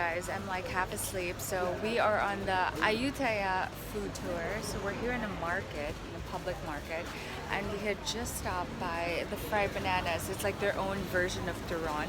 guys, I'm like half asleep. So we are on the Ayutthaya food tour. So we're here in a market, in a public market, and we had just stopped by the fried bananas. It's like their own version of turon,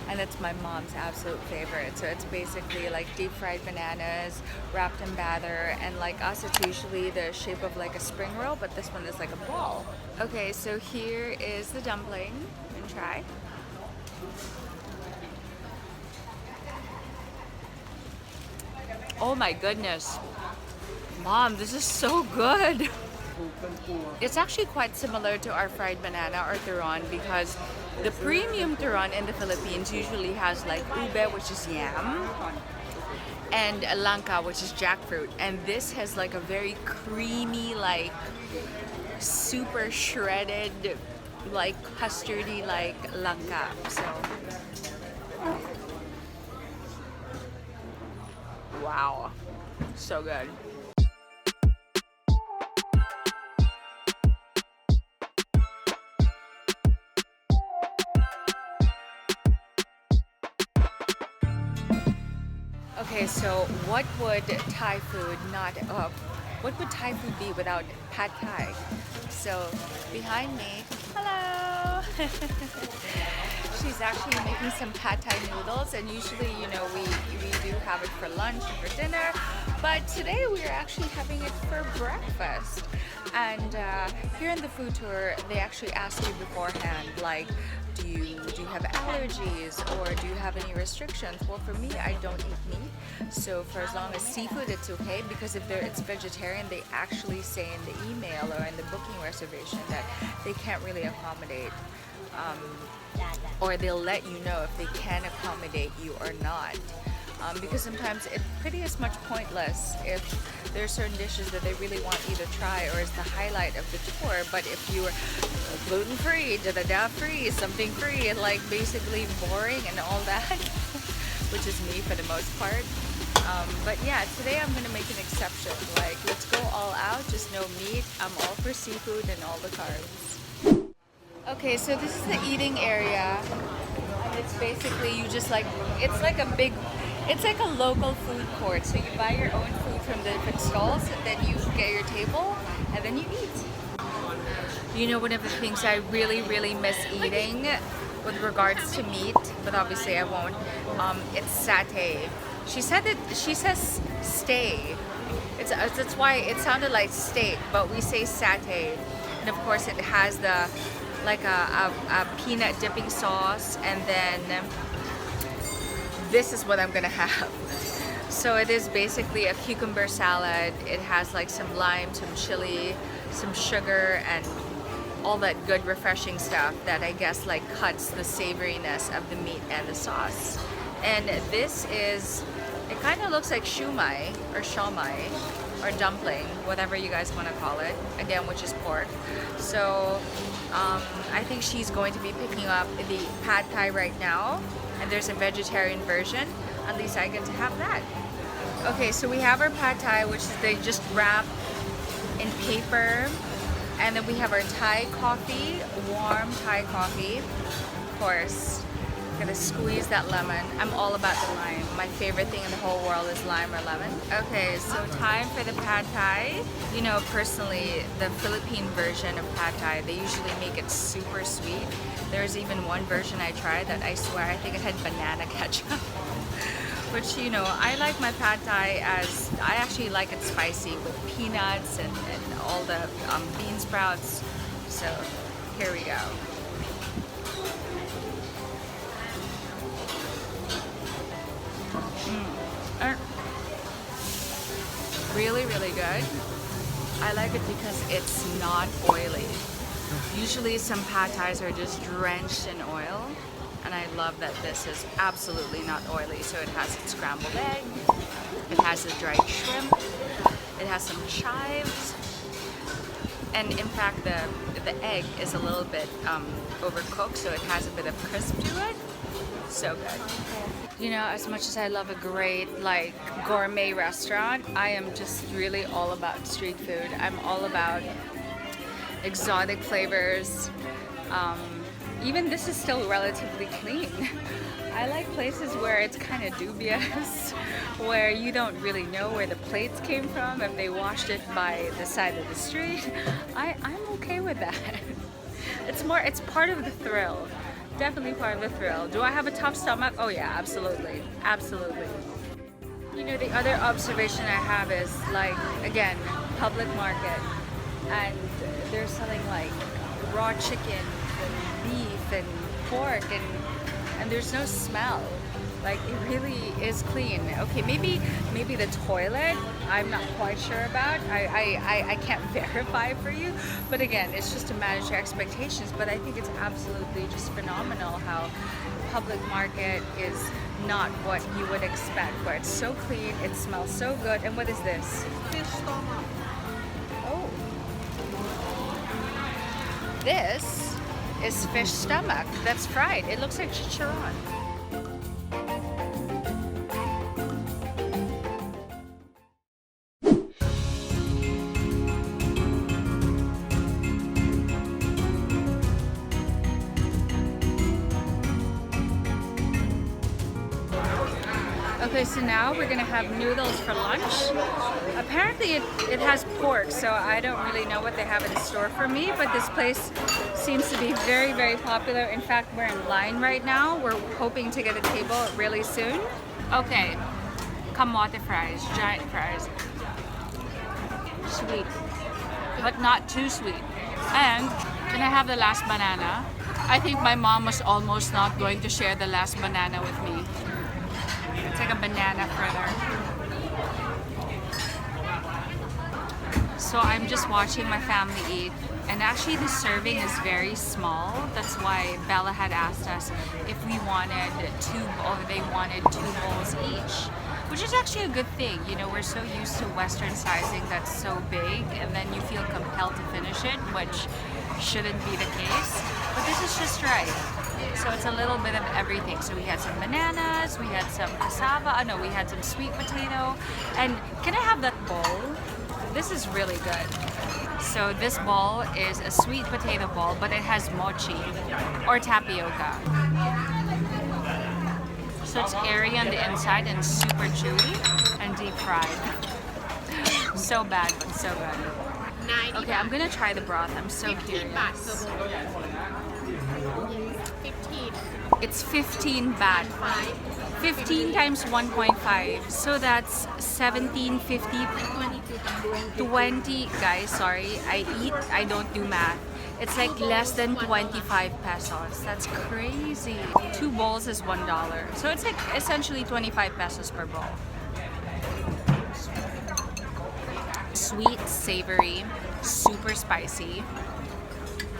and it's my mom's absolute favorite. So it's basically like deep fried bananas wrapped in batter, and like us, it's usually the shape of like a spring roll, but this one is like a ball. Okay, so here is the dumpling, and try. Oh my goodness. Mom, this is so good. It's actually quite similar to our fried banana or turon because the premium turon in the Philippines usually has like ube, which is yam, and langka, which is jackfruit. And this has like a very creamy, like super shredded, like custardy, like langka. So wow, so good. Okay, so what would Thai food what would Thai food be without pad Thai? So behind me, hello. She's actually making some pad Thai noodles, and usually, you know, we do have it for lunch and for dinner, but today we are actually having it for breakfast. And here in the food tour, they actually ask you beforehand, like, do you have allergies or do you have any restrictions? Well, for me, I don't eat meat, so for as long as seafood, it's okay, because if it's vegetarian, they actually say in the email or in the booking reservation that they can't really accommodate, or they'll let you know if they can accommodate you or not. Because sometimes it's pretty much pointless if there are certain dishes that they really want you to try or is the highlight of the tour, but if you are gluten-free, da-da-da-free, something free, and like basically boring and all that, which is me for the most part. But yeah, today I'm gonna make an exception. Like, let's go all out, just no meat. I'm all for seafood and all the carbs. Okay, so this is the eating area, and it's basically it's like a local food court. So you buy your own food from the different stalls, and then you get your table, and then you eat. You know, one of the things I really, really miss eating with regards to meat, but obviously I won't, it's satay. She says stay. That's why it sounded like steak, but we say satay. And of course it has the like a peanut dipping sauce, and then this is what I'm gonna have. So it is basically a cucumber salad. It has like some lime, some chili, some sugar, and all that good refreshing stuff that I guess like cuts the savoriness of the meat and the sauce. And this is, it kind of looks like shumai or shawmai or dumpling, whatever you guys want to call it, again, which is pork. So I think she's going to be picking up the pad Thai right now, and there's a vegetarian version. At least I get to have that. Okay, so we have our pad Thai, which is they just wrap in paper, and then we have our Thai coffee, warm Thai coffee. Of course, gonna squeeze that lemon. I'm all about the lime. My favorite thing in the whole world is lime or lemon. Okay, so time for the pad Thai. You know, personally, the Philippine version of pad Thai, they usually make it super sweet. There's even one version I tried that I swear I think it had banana ketchup. Which, you know, I like my pad Thai as, I actually like it spicy with peanuts and all the bean sprouts. So here we go. Really, really good. I like it because it's not oily. Usually some pad Thais are just drenched in oil, and I love that this is absolutely not oily. So it has its scrambled egg, it has the dried shrimp, it has some chives, and in fact the egg is a little bit overcooked, so it has a bit of crisp to it. So good. You know, as much as I love a great like gourmet restaurant, I am just really all about street food. I'm all about exotic flavors. even this is still relatively clean. I like places where it's kind of dubious, where you don't really know where the plates came from, if they washed it by the side of the street. I'm okay with that. It's part of the thrill. Definitely part of the thrill. Do I have a tough stomach? Oh yeah, absolutely. Absolutely. You know, the other observation I have is, like, again, public market, and they're selling like raw chicken and beef and pork, and there's no smell. Like, it really is clean. Okay, maybe the toilet, I'm not quite sure about. I can't verify for you. But again, it's just to manage your expectations. But I think it's absolutely just phenomenal how public market is not what you would expect, where it's so clean, it smells so good. And what is this? Fish stomach. Oh. This is fish stomach that's fried. It looks like chicharron. Okay, so now we're gonna have noodles for lunch. Apparently it has pork, so I don't really know what they have in store for me, but this place seems to be very, very popular. In fact, we're in line right now. We're hoping to get a table really soon. Okay, kamote fries, giant fries. Sweet, but not too sweet. And can I have the last banana? I think my mom was almost not going to share the last banana with me. It's like a banana further. So I'm just watching my family eat, and actually the serving is very small. That's why Bella had asked us if we wanted they wanted 2 bowls each, which is actually a good thing. You know, we're so used to Western sizing that's so big, and then you feel compelled to finish it, which shouldn't be the case. But this is just right. So it's a little bit of everything. So we had some bananas, we had some cassava, we had some sweet potato. And can I have that bowl? This is really good. So this bowl is a sweet potato bowl, but it has mochi or tapioca. So it's airy on the inside and super chewy and deep fried. So bad, but so good. Okay, I'm gonna try the broth. I'm so curious. 15. It's 15 baht. 15 times 1.5. So that's 1750. 20. Guys, sorry. I don't do math. It's like less than 25 pesos. That's crazy. 2 bowls is $1. So it's like essentially 25 pesos per bowl. Sweet, savory, super spicy,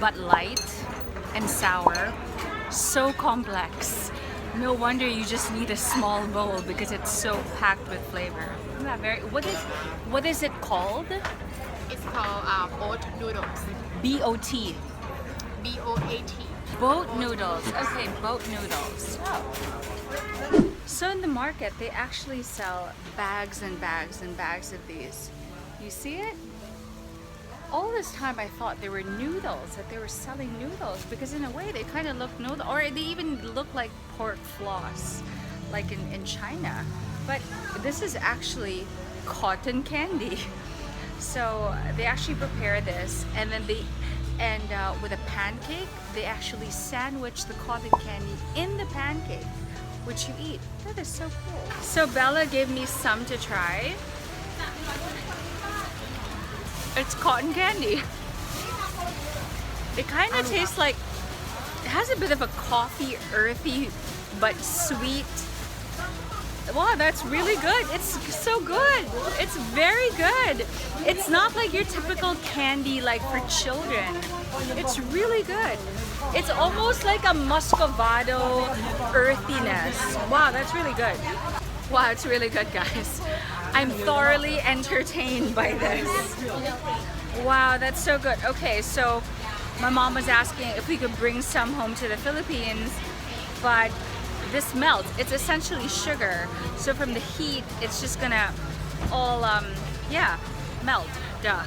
but light and sour. So complex. No wonder you just need a small bowl because it's so packed with flavor. What is it called? It's called boat noodles. B-O-T. B-O-A-T. Boat noodles. Okay, boat noodles. So in the market, they actually sell bags and bags and bags of these. You see it? All this time I thought they were noodles, that they were selling noodles, because in a way they kind of look noodle, or they even look like pork floss, like in China. But this is actually cotton candy. So they actually prepare this, and then with a pancake, they actually sandwich the cotton candy in the pancake, which you eat. That is so cool. So Bella gave me some to try. It's cotton candy. It kind of tastes like, it has a bit of a coffee, earthy, but sweet. Wow, that's really good. It's so good. It's very good. It's not like your typical candy like for children. It's really good. It's almost like a muscovado earthiness. Wow, that's really good. Wow, it's really good, guys. I'm thoroughly entertained by this. Wow, that's so good. Okay, so my mom was asking if we could bring some home to the Philippines, but this melts. It's essentially sugar. So from the heat, it's just gonna all, melt. Duh.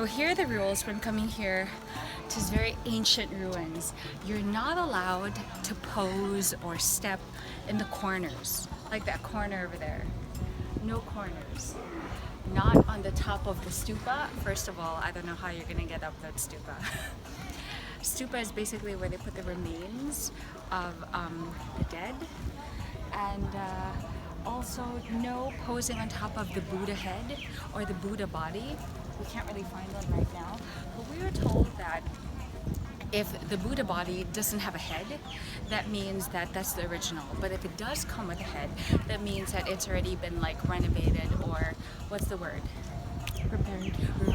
So here are the rules when coming here to these very ancient ruins. You're not allowed to pose or step in the corners, like that corner over there. No corners. Not on the top of the stupa. First of all, I don't know how you're gonna get up that stupa. Stupa is basically where they put the remains of the dead. And also no posing on top of the Buddha head or the Buddha body. We can't really find one right now, but we were told that if the Buddha body doesn't have a head, that means that that's the original. But if it does come with a head, that means that it's already been like renovated, or what's the word?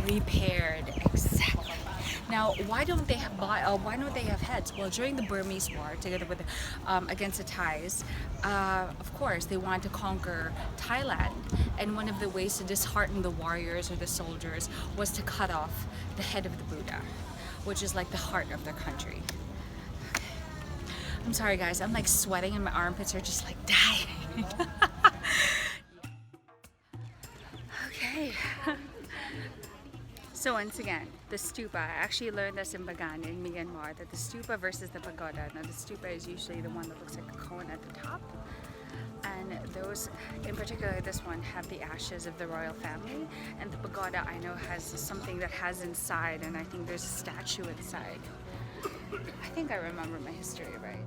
Repaired. Exactly. Now, why don't they have heads? Well, during the Burmese War, together with against the Thais, of course, they wanted to conquer Thailand, and one of the ways to dishearten the warriors or the soldiers was to cut off the head of the Buddha, which is like the heart of their country. I'm sorry, guys. I'm like sweating, and my armpits are just like dying. Okay. So once again, the stupa. I actually learned this in Bagan in Myanmar, that the stupa versus the pagoda. Now the stupa is usually the one that looks like a cone at the top. And those, in particular this one, have the ashes of the royal family. And the pagoda I know has something that has inside, and I think there's a statue inside. I think I remember my history right.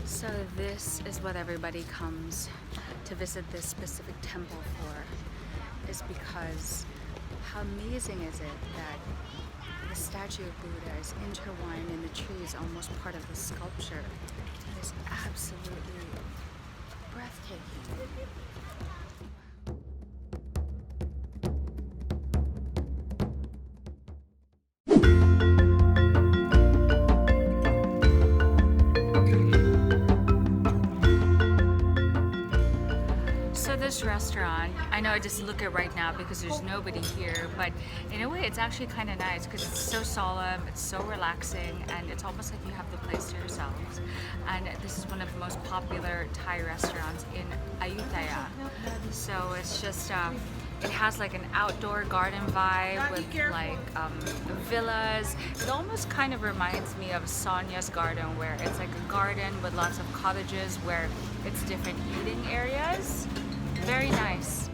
So this is what everybody comes to visit this specific temple for, is because how amazing is it that the statue of Buddha is intertwined in the trees, almost part of the sculpture. It is absolutely breathtaking. This restaurant, I know I just look at right now because there's nobody here, but in a way it's actually kind of nice because it's so solemn, it's so relaxing, and it's almost like you have the place to yourselves. And this is one of the most popular Thai restaurants in Ayutthaya. So it's just it has like an outdoor garden vibe with like villas. It almost kind of reminds me of Sonia's garden, where it's like a garden with lots of cottages where it's different eating areas. Very nice.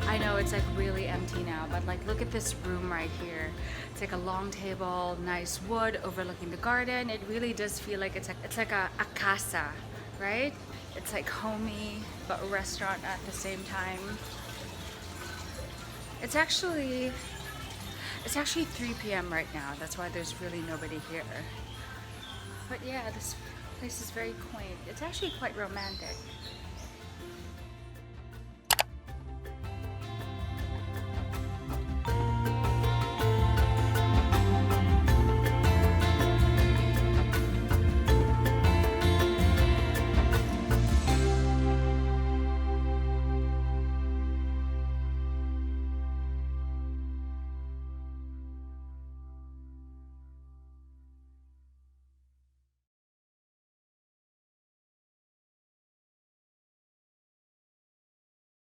I know it's like really empty now, but like look at this room right here. It's like a long table, nice wood overlooking the garden. It really does feel like it's like a casa, right? It's like homey, but a restaurant at the same time. It's actually 3 p.m. right now. That's why there's really nobody here. But yeah, this place is very quaint. It's actually quite romantic.